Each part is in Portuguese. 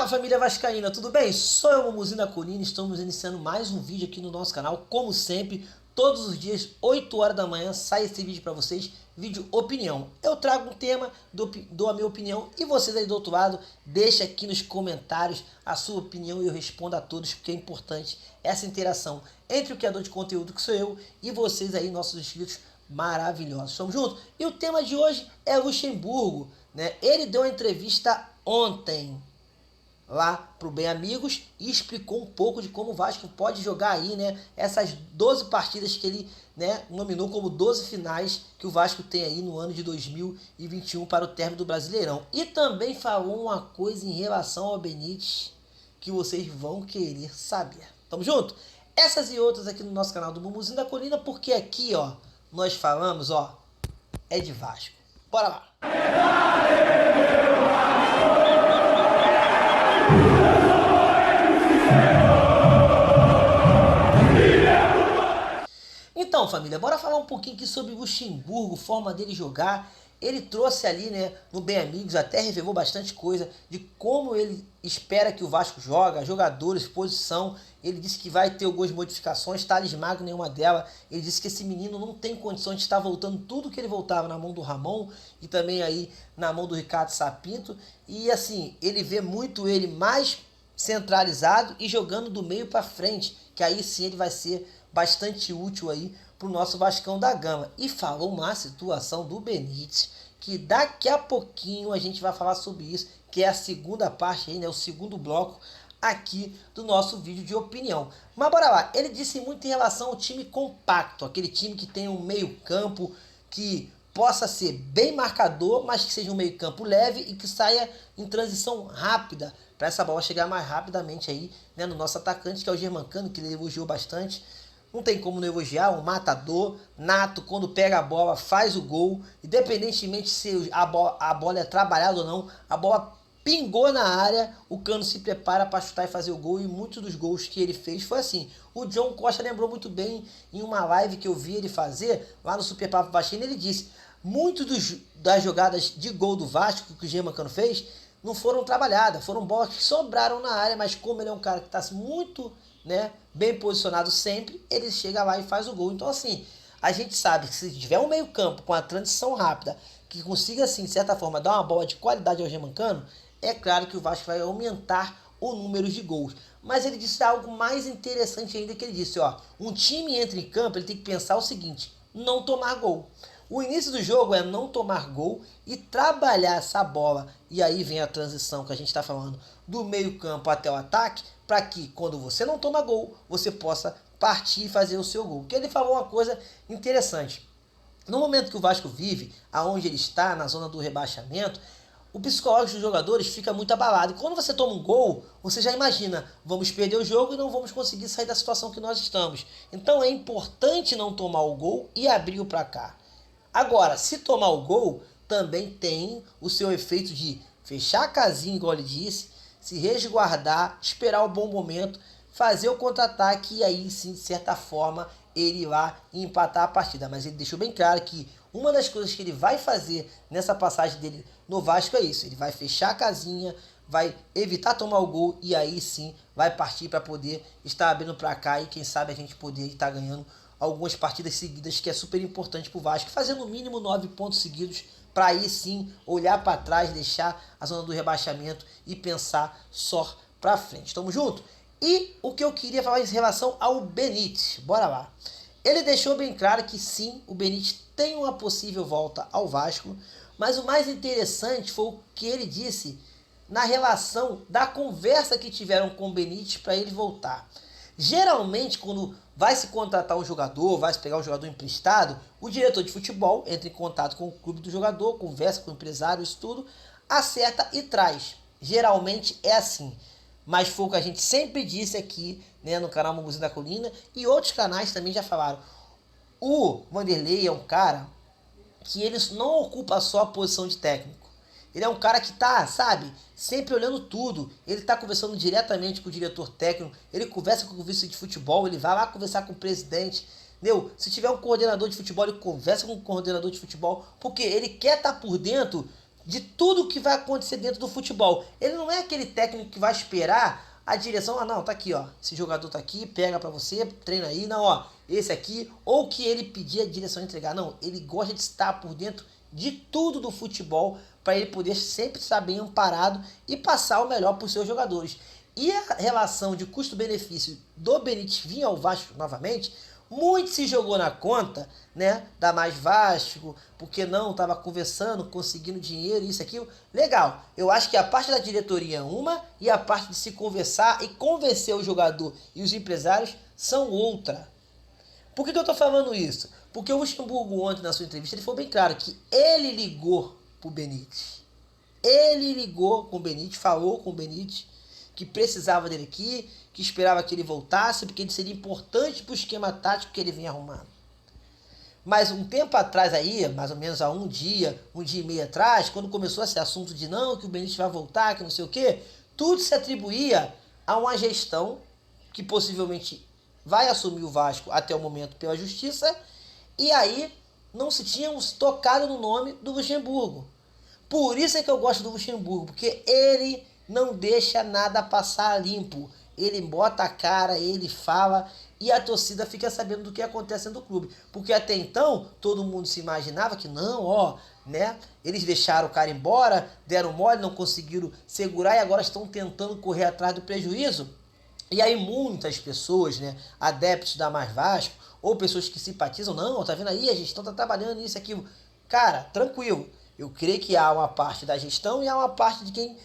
Fala, família vascaína, tudo bem? Sou eu, Mumuzinho da Colina, estamos iniciando mais um vídeo aqui no nosso canal. Como sempre, todos os dias, 8 horas da manhã, sai esse vídeo para vocês, vídeo opinião. Eu trago um tema, dou a minha opinião e vocês aí do outro lado, deixa aqui nos comentários a sua opinião e eu respondo a todos, porque é importante essa interação entre o criador de conteúdo, que sou eu, e vocês aí, nossos inscritos maravilhosos. Estamos juntos? E o tema de hoje é Luxemburgo, né? Ele deu uma entrevista ontem lá pro Bem Amigos e explicou um pouco de como o Vasco pode jogar aí, né, essas 12 partidas que ele, né, nominou como 12 finais que o Vasco tem aí no ano de 2021 para o término do Brasileirão. E também falou uma coisa em relação ao Benítez que vocês vão querer saber. Tamo junto? Essas e outras aqui no nosso canal do Mumuzinho da Colina, porque aqui, ó, nós falamos, ó, é de Vasco. Bora lá! Então, família, bora falar um pouquinho aqui sobre o Luxemburgo, forma dele jogar. Ele trouxe ali, né, no Bem Amigos, até revelou bastante coisa de como ele espera que o Vasco joga, jogadores, posição. Ele disse que vai ter algumas modificações, Thales Magno nenhuma delas. Ele disse que esse menino não tem condições de estar voltando tudo que ele voltava na mão do Ramon e também aí na mão do Ricardo Sapinto. E assim, ele vê muito ele mais centralizado e jogando do meio para frente, que aí sim ele vai ser bastante útil aí para o nosso Vascão da Gama. E falou uma situação do Benítez, que daqui a pouquinho a gente vai falar sobre isso, que é a segunda parte aí, né, o segundo bloco aqui do nosso vídeo de opinião. Mas bora lá, ele disse muito em relação ao time compacto, aquele time que tem um meio campo que possa ser bem marcador, mas que seja um meio campo leve e que saia em transição rápida, para essa bola chegar mais rapidamente aí, né, no nosso atacante, que é o Germancano, que ele elogiou bastante. Não tem como não elogiar, um matador nato, quando pega a bola, faz o gol, independentemente se a bola é trabalhada ou não, a bola pingou na área, o Cano se prepara para chutar e fazer o gol, e muitos dos gols que ele fez foi assim. O John Costa lembrou muito bem em uma live que eu vi ele fazer, lá no Super Papo Vascaíno, ele disse, muitas das jogadas de gol do Vasco que o Germancano fez, não foram trabalhadas, foram bolas que sobraram na área, mas como ele é um cara que está muito, né, bem posicionado sempre, ele chega lá e faz o gol. Então assim, a gente sabe que se tiver um meio campo com a transição rápida, que consiga assim, de certa forma, dar uma bola de qualidade ao Germancano, é claro que o Vasco vai aumentar o número de gols. Mas ele disse algo mais interessante ainda, que ele disse, ó, um time entra em campo, ele tem que pensar o seguinte, não tomar gol. O início do jogo é não tomar gol e trabalhar essa bola. E aí vem a transição que a gente está falando do meio campo até o ataque, para que quando você não toma gol, você possa partir e fazer o seu gol. Porque ele falou uma coisa interessante. No momento que o Vasco vive, aonde ele está, na zona do rebaixamento, o psicológico dos jogadores fica muito abalado. E quando você toma um gol, você já imagina, vamos perder o jogo e não vamos conseguir sair da situação que nós estamos. Então é importante não tomar o gol e abrir o placar. Agora, se tomar o gol, também tem o seu efeito de fechar a casinha, igual ele disse, se resguardar, esperar o bom momento, fazer o contra-ataque e aí sim, de certa forma, ele ir lá e empatar a partida. Mas ele deixou bem claro que uma das coisas que ele vai fazer nessa passagem dele no Vasco é isso. Ele vai fechar a casinha, vai evitar tomar o gol e aí sim vai partir para poder estar abrindo para cá e quem sabe a gente poder estar ganhando algumas partidas seguidas, que é super importante para o Vasco, fazer no mínimo 9 pontos seguidos, para aí sim olhar para trás, deixar a zona do rebaixamento e pensar só para frente. Tamo junto? E o que eu queria falar em relação ao Benítez, bora lá. Ele deixou bem claro que sim, o Benítez tem uma possível volta ao Vasco, mas o mais interessante foi o que ele disse na relação da conversa que tiveram com o Benítez para ele voltar. Geralmente, quando vai se contratar um jogador, vai se pegar um jogador emprestado, o diretor de futebol entra em contato com o clube do jogador, conversa com o empresário, isso tudo, acerta e traz. Geralmente é assim. Mas foi o que a gente sempre disse aqui, né, no canal Mumuzinho da Colina, e outros canais também já falaram. O Vanderlei é um cara que ele não ocupa só a posição de técnico. Ele é um cara que tá, sabe, sempre olhando tudo. Ele tá conversando diretamente com o diretor técnico, ele conversa com o vice de futebol, ele vai lá conversar com o presidente. Entendeu? Se tiver um coordenador de futebol, ele conversa com o coordenador de futebol, porque ele quer estar por dentro de tudo que vai acontecer dentro do futebol. Ele não é aquele técnico que vai esperar a direção, não, tá aqui, ó, esse jogador tá aqui, pega pra você, treina aí, não, ó, esse aqui, ou que ele pedir a direção entregar. Não, ele gosta de estar por dentro de tudo do futebol para ele poder sempre estar bem amparado e passar o melhor para os seus jogadores. E a relação de custo-benefício do Benítez vir ao Vasco novamente, muito se jogou na conta, né, da Mais Vasco, porque não estava conversando, conseguindo dinheiro, isso, aquilo. Legal, eu acho que a parte da diretoria é uma e a parte de se conversar e convencer o jogador e os empresários são outra. Por que eu estou falando isso? Porque o Luxemburgo ontem na sua entrevista ele foi bem claro que ele ligou pro Benítez. Ele ligou com o Benítez, falou com o Benítez que precisava dele aqui, que esperava que ele voltasse, porque ele seria importante para o esquema tático que ele vinha arrumando. Mas um tempo atrás aí, mais ou menos há um dia e meio atrás, quando começou esse assunto de não, que o Benítez vai voltar, que não sei o quê, tudo se atribuía a uma gestão que possivelmente vai assumir o Vasco até o momento pela justiça, e aí não se tínhamos tocado no nome do Luxemburgo. Por isso é que eu gosto do Luxemburgo, porque ele não deixa nada passar limpo. Ele bota a cara, ele fala e a torcida fica sabendo do que acontece no clube. Porque até então, todo mundo se imaginava que não, ó, né? Eles deixaram o cara embora, deram mole, não conseguiram segurar e agora estão tentando correr atrás do prejuízo. E aí muitas pessoas, né, adeptos da Mais Vasco, ou pessoas que simpatizam, não, tá vendo aí, a gestão tá trabalhando isso, aquilo. Cara, tranquilo. Eu creio que há uma parte da gestão e há uma parte de quem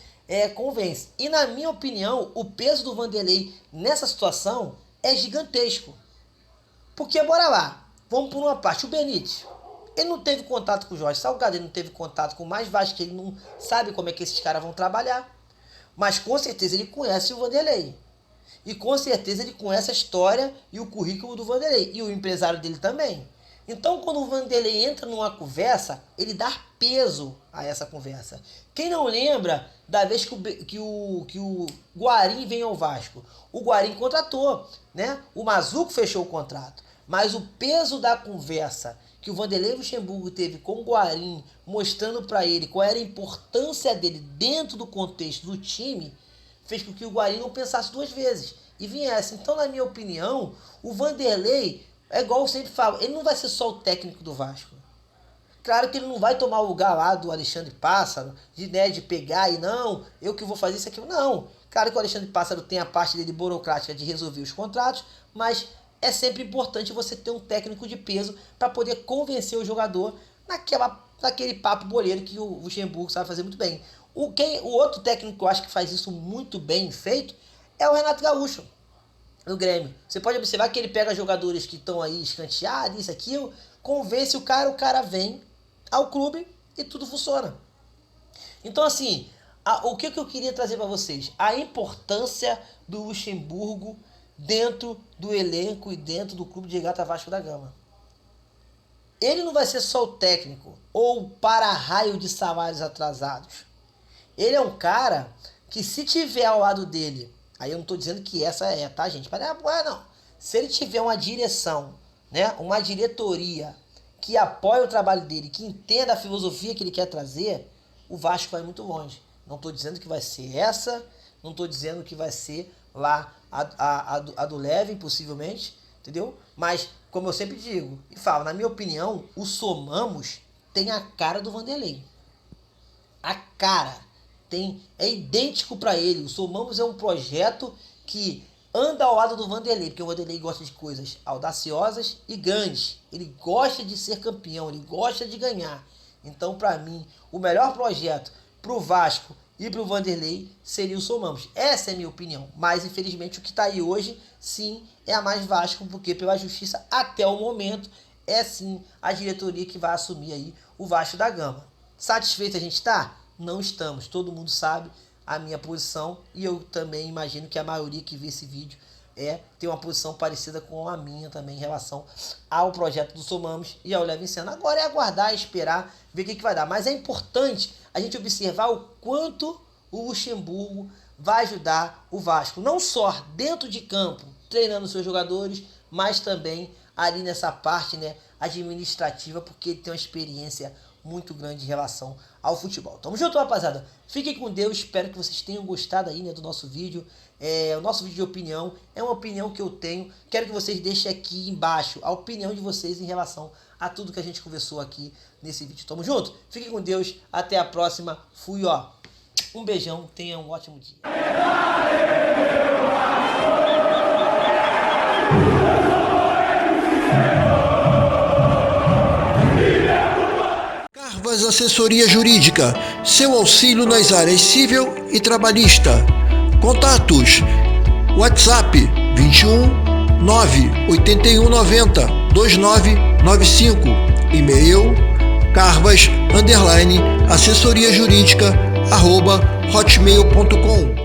convence. E na minha opinião, o peso do Vanderlei nessa situação é gigantesco. Porque, bora lá, vamos por uma parte. O Benítez, ele não teve contato com o Jorge Salgado, ele não teve contato com o Mais Vasco, ele não sabe como é que esses caras vão trabalhar. Mas com certeza ele conhece o Vanderlei. E com certeza ele conhece a história e o currículo do Vanderlei. E o empresário dele também. Então, quando o Vanderlei entra numa conversa, ele dá peso a essa conversa. Quem não lembra da vez que o Guarim veio ao Vasco? O Guarim contratou, né? O Mazuco fechou o contrato. Mas o peso da conversa que o Vanderlei Luxemburgo teve com o Guarim, mostrando para ele qual era a importância dele dentro do contexto do time, fez com que o Guarim não pensasse duas vezes e viesse. Então, na minha opinião, o Vanderlei, é igual eu sempre falo, ele não vai ser só o técnico do Vasco. Claro que ele não vai tomar o lugar lá do Alexandre Pássaro, de pegar e não, eu que vou fazer isso aqui. Não. Claro que o Alexandre Pássaro tem a parte dele burocrática de resolver os contratos, mas é sempre importante você ter um técnico de peso para poder convencer o jogador naquele papo boleiro que o Luxemburgo sabe fazer muito bem. O outro técnico que eu acho que faz isso muito bem feito é o Renato Gaúcho, no Grêmio. Você pode observar que ele pega jogadores que estão aí escanteados, isso, aquilo, convence o cara vem ao clube e tudo funciona. Então, assim, o que eu queria trazer para vocês? A importância do Luxemburgo dentro do elenco e dentro do clube de regata Vasco da Gama. Ele não vai ser só o técnico ou para-raio de salários atrasados. Ele é um cara que, se tiver ao lado dele, aí eu não estou dizendo que essa é, tá, gente? Não. Se ele tiver uma direção, né, uma diretoria que apoie o trabalho dele, que entenda a filosofia que ele quer trazer, o Vasco vai muito longe. Não estou dizendo que vai ser essa, não estou dizendo que vai ser lá a do Levin, possivelmente, entendeu? Mas, como eu sempre digo e falo, na minha opinião, o Somamos tem a cara do Vanderlei. A cara. É idêntico para ele. O Somamos é um projeto que anda ao lado do Vanderlei, porque o Vanderlei gosta de coisas audaciosas e grandes. Ele gosta de ser campeão, ele gosta de ganhar. Então, para mim, o melhor projeto para o Vasco e para o Vanderlei seria o Somamos. Essa é a minha opinião. Mas, infelizmente, o que está aí hoje, sim, é a Mais Vasco, porque pela justiça, até o momento, é sim a diretoria que vai assumir aí o Vasco da Gama. Satisfeito a gente está? Não estamos. Todo mundo sabe a minha posição e eu também imagino que a maioria que vê esse vídeo tem uma posição parecida com a minha também em relação ao projeto do Somamos e ao Levin Senna. Agora é aguardar, esperar, ver o que vai dar. Mas é importante a gente observar o quanto o Luxemburgo vai ajudar o Vasco. Não só dentro de campo, treinando seus jogadores, mas também ali nessa parte, né, administrativa, porque ele tem uma experiência muito grande em relação ao futebol. Tamo junto, rapaziada. Fiquem com Deus, espero que vocês tenham gostado aí, né, do nosso vídeo. O nosso vídeo de opinião é uma opinião que eu tenho. Quero que vocês deixem aqui embaixo a opinião de vocês em relação a tudo que a gente conversou aqui nesse vídeo. Tamo junto? Fiquem com Deus, até a próxima. Fui, ó. Um beijão, tenha um ótimo dia. Carvas Assessoria Jurídica, seu auxílio nas áreas civil e trabalhista. Contatos: WhatsApp 21 981 90 2995. E-mail carvas_assessoriajurídica@hotmail.com.